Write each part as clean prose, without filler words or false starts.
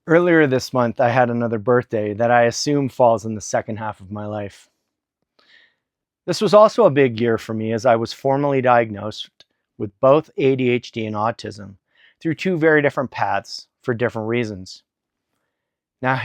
Earlier this month, I had another birthday that I assume falls in the second half of my life. This was also a big year for me as I was formally diagnosed with both ADHD and autism through two very different paths for different reasons. Now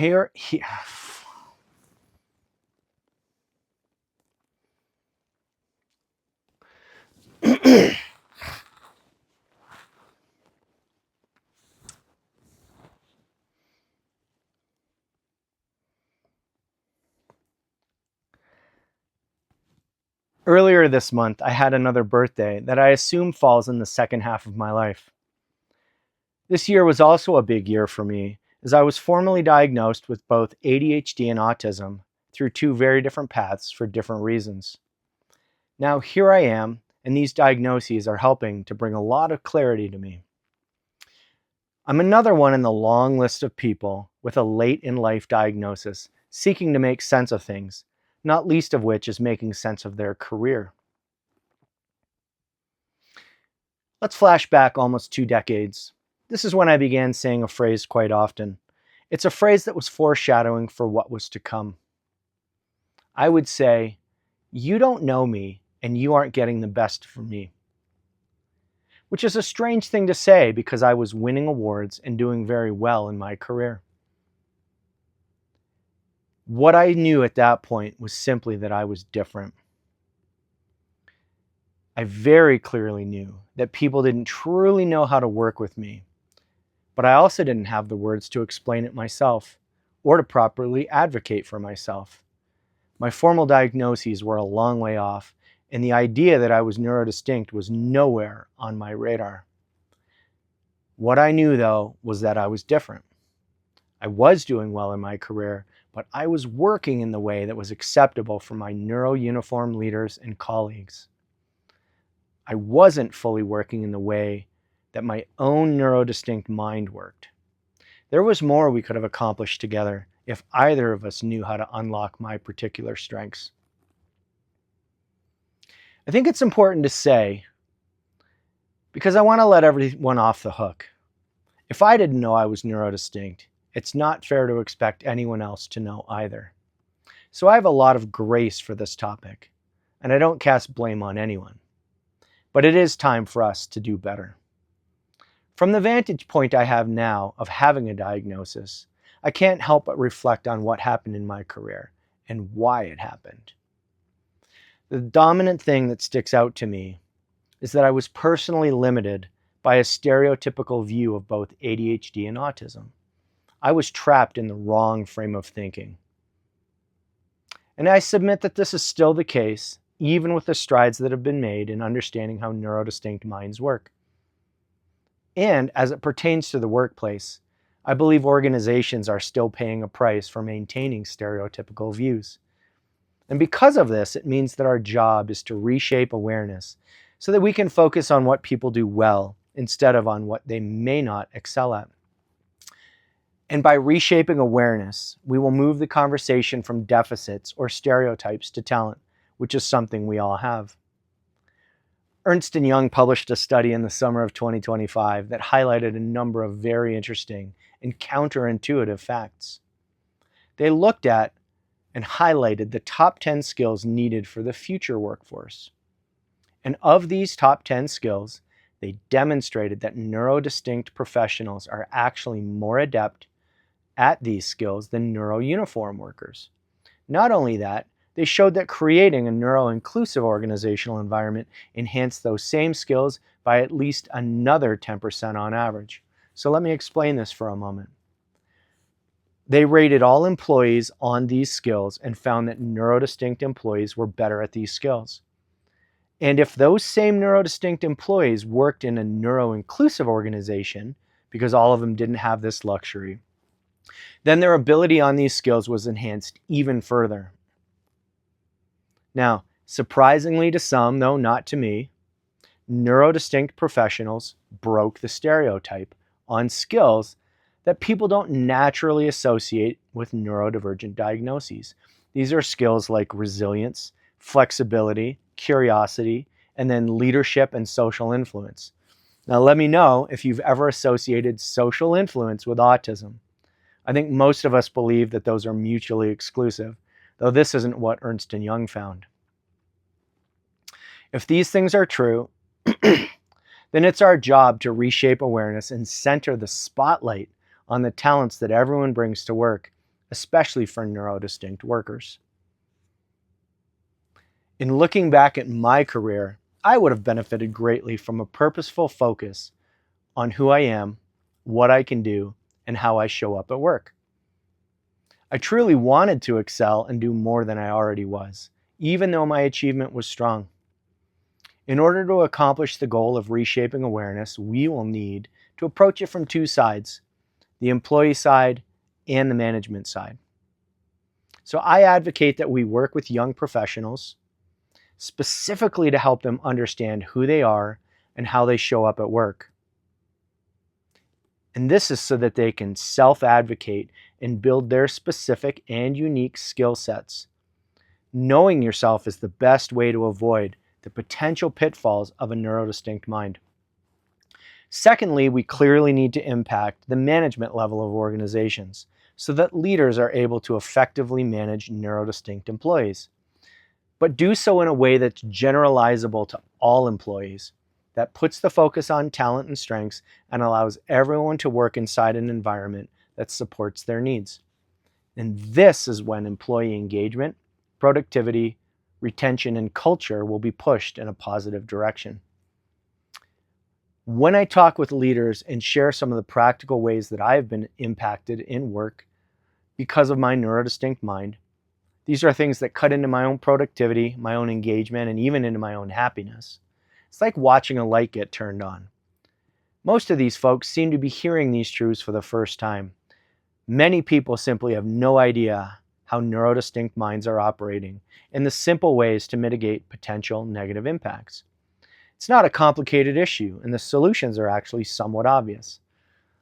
Earlier this month, I had another birthday that I assume falls in the second half of my life. This year was also a big year for me as I was formally diagnosed with both ADHD and autism through two very different paths for different reasons. Now here I am, and these diagnoses are helping to bring a lot of clarity to me. I'm another one in the long list of people with a late in life diagnosis seeking to make sense of things, not least of which is making sense of their career. Let's flash back almost 2 decades. This is when I began saying a phrase quite often. It's a phrase that was foreshadowing for what was to come. I would say, "You don't know me, and you aren't getting the best from me." Which is a strange thing to say because I was winning awards and doing very well in my career. What I knew at that point was simply that I was different. I very clearly knew that people didn't truly know how to work with me, but I also didn't have the words to explain it myself or to properly advocate for myself. My formal diagnoses were a long way off, and the idea that I was neurodistinct was nowhere on my radar. What I knew, though, was that I was different. I was doing well in my career, but I was working in the way that was acceptable for my neuro-uniform leaders and colleagues. I wasn't fully working in the way that my own neurodistinct mind worked. There was more we could have accomplished together if either of us knew how to unlock my particular strengths. I think it's important to say, because I want to let everyone off the hook. If I didn't know I was neurodistinct, it's not fair to expect anyone else to know either. So I have a lot of grace for this topic, and I don't cast blame on anyone. But it is time for us to do better. From the vantage point I have now of having a diagnosis, I can't help but reflect on what happened in my career and why it happened. The dominant thing that sticks out to me is that I was personally limited by a stereotypical view of both ADHD and autism. I was trapped in the wrong frame of thinking. And I submit that this is still the case, even with the strides that have been made in understanding how neurodistinct minds work. And as it pertains to the workplace, I believe organizations are still paying a price for maintaining stereotypical views. And because of this, it means that our job is to reshape awareness so that we can focus on what people do well instead of on what they may not excel at. And by reshaping awareness, we will move the conversation from deficits or stereotypes to talent, which is something we all have. Ernst & Young published a study in the summer of 2025 that highlighted a number of very interesting and counterintuitive facts. They looked at and highlighted the top 10 skills needed for the future workforce. And of these top 10 skills, they demonstrated that neurodistinct professionals are actually more adept at these skills than neuro-uniform workers. Not only that, they showed that creating a neuro-inclusive organizational environment enhanced those same skills by at least another 10% on average. So let me explain this for a moment. They rated all employees on these skills and found that neurodistinct employees were better at these skills. And if those same neurodistinct employees worked in a neuro-inclusive organization, because all of them didn't have this luxury, then their ability on these skills was enhanced even further. Now, surprisingly to some, though not to me, neurodistinct professionals broke the stereotype on skills that people don't naturally associate with neurodivergent diagnoses. These are skills like resilience, flexibility, curiosity, and then leadership and social influence. Now let me know if you've ever associated social influence with autism. I think most of us believe that those are mutually exclusive, though this isn't what Ernst & Young found. If these things are true, then it's our job to reshape awareness and center the spotlight on the talents that everyone brings to work, especially for neurodistinct workers. In looking back at my career, I would have benefited greatly from a purposeful focus on who I am, what I can do, and how I show up at work. I truly wanted to excel and do more than I already was, even though my achievement was strong. In order to accomplish the goal of reshaping awareness, we will need to approach it from two sides, the employee side and the management side. So I advocate that we work with young professionals, specifically to help them understand who they are and how they show up at work. And this is so that they can self-advocate and build their specific and unique skill sets. Knowing yourself is the best way to avoid the potential pitfalls of a neurodistinct mind. Secondly, we clearly need to impact the management level of organizations so that leaders are able to effectively manage neurodistinct employees, but do so in a way that's generalizable to all employees, that puts the focus on talent and strengths and allows everyone to work inside an environment that supports their needs. And this is when employee engagement, productivity, retention, and culture will be pushed in a positive direction. When I talk with leaders and share some of the practical ways that I've been impacted in work because of my neurodistinct mind, these are things that cut into my own productivity, my own engagement, and even into my own happiness. It's like watching a light get turned on. Most of these folks seem to be hearing these truths for the first time. Many people simply have no idea how neurodistinct minds are operating and the simple ways to mitigate potential negative impacts. It's not a complicated issue, and the solutions are actually somewhat obvious.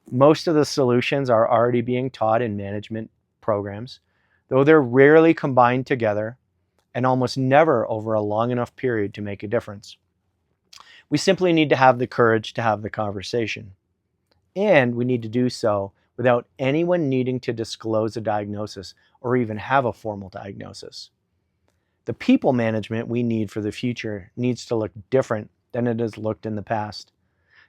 Most of the solutions are already being taught in management programs, though they're rarely combined together and almost never over a long enough period to make a difference. We simply need to have the courage to have the conversation. And we need to do so without anyone needing to disclose a diagnosis or even have a formal diagnosis. The people management we need for the future needs to look different than it has looked in the past.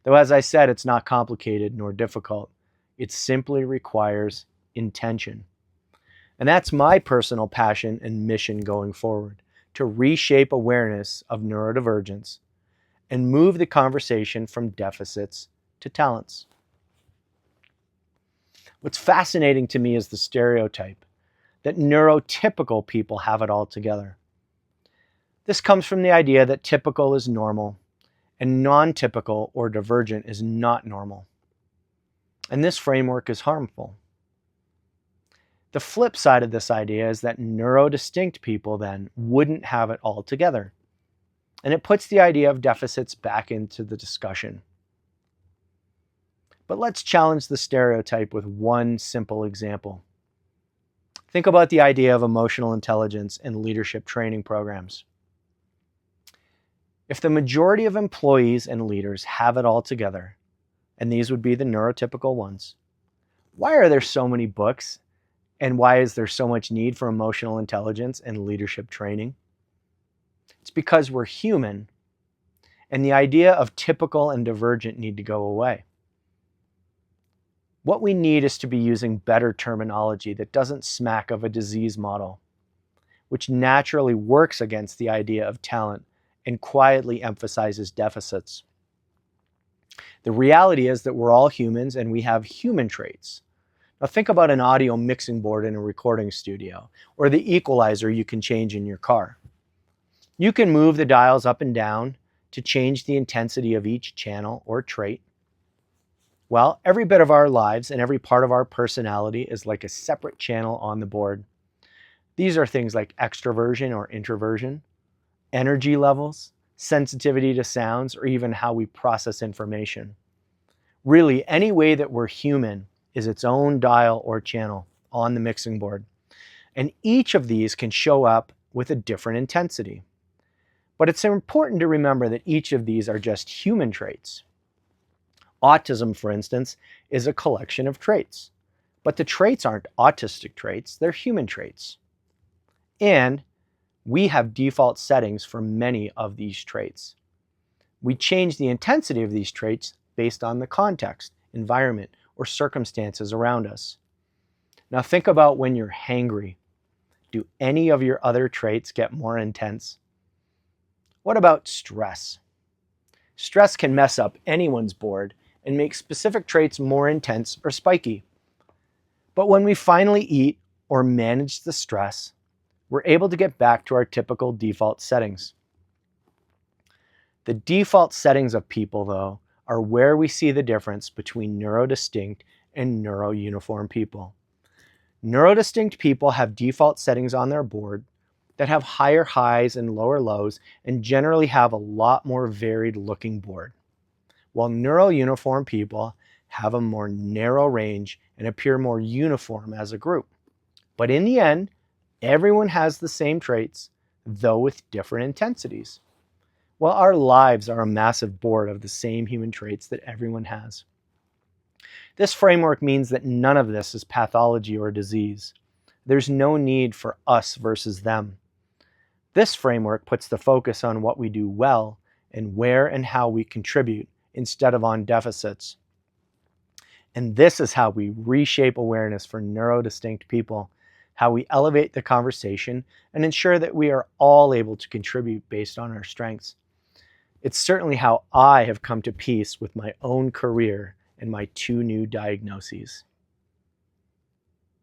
Though, as I said, it's not complicated nor difficult. It simply requires intention. And that's my personal passion and mission going forward, to reshape awareness of neurodivergence and move the conversation from deficits to talents. What's fascinating to me is the stereotype that neurotypical people have it all together. This comes from the idea that typical is normal and non-typical or divergent is not normal. And this framework is harmful. The flip side of this idea is that neurodistinct people then wouldn't have it all together. And it puts the idea of deficits back into the discussion. But let's challenge the stereotype with one simple example. Think about the idea of emotional intelligence and leadership training programs. If the majority of employees and leaders have it all together, and these would be the neurotypical ones, why are there so many books, and why is there so much need for emotional intelligence and leadership training? It's because we're human, and the idea of typical and divergent need to go away. What we need is to be using better terminology that doesn't smack of a disease model, which naturally works against the idea of talent and quietly emphasizes deficits. The reality is that we're all humans and we have human traits. Now think about an audio mixing board in a recording studio, or the equalizer you can change in your car. You can move the dials up and down to change the intensity of each channel or trait. Well, every bit of our lives and every part of our personality is like a separate channel on the board. These are things like extroversion or introversion, energy levels, sensitivity to sounds, or even how we process information. Really, any way that we're human is its own dial or channel on the mixing board. And each of these can show up with a different intensity. But it's important to remember that each of these are just human traits. Autism, for instance, is a collection of traits. But the traits aren't autistic traits, they're human traits. And we have default settings for many of these traits. We change the intensity of these traits based on the context, environment, or circumstances around us. Now think about when you're hangry. Do any of your other traits get more intense? What about stress? Stress can mess up anyone's board and make specific traits more intense or spiky. But when we finally eat or manage the stress, we're able to get back to our typical default settings. The default settings of people, though, are where we see the difference between neurodistinct and neurouniform people. Neurodistinct people have default settings on their board that have higher highs and lower lows and generally have a lot more varied looking board, while neurouniform people have a more narrow range and appear more uniform as a group. But in the end, everyone has the same traits, though with different intensities. Well, our lives are a massive board of the same human traits that everyone has. This framework means that none of this is pathology or disease. There's no need for us versus them. This framework puts the focus on what we do well and where and how we contribute instead of on deficits. And this is how we reshape awareness for neurodistinct people, how we elevate the conversation and ensure that we are all able to contribute based on our strengths. It's certainly how I have come to peace with my own career and my 2 new diagnoses.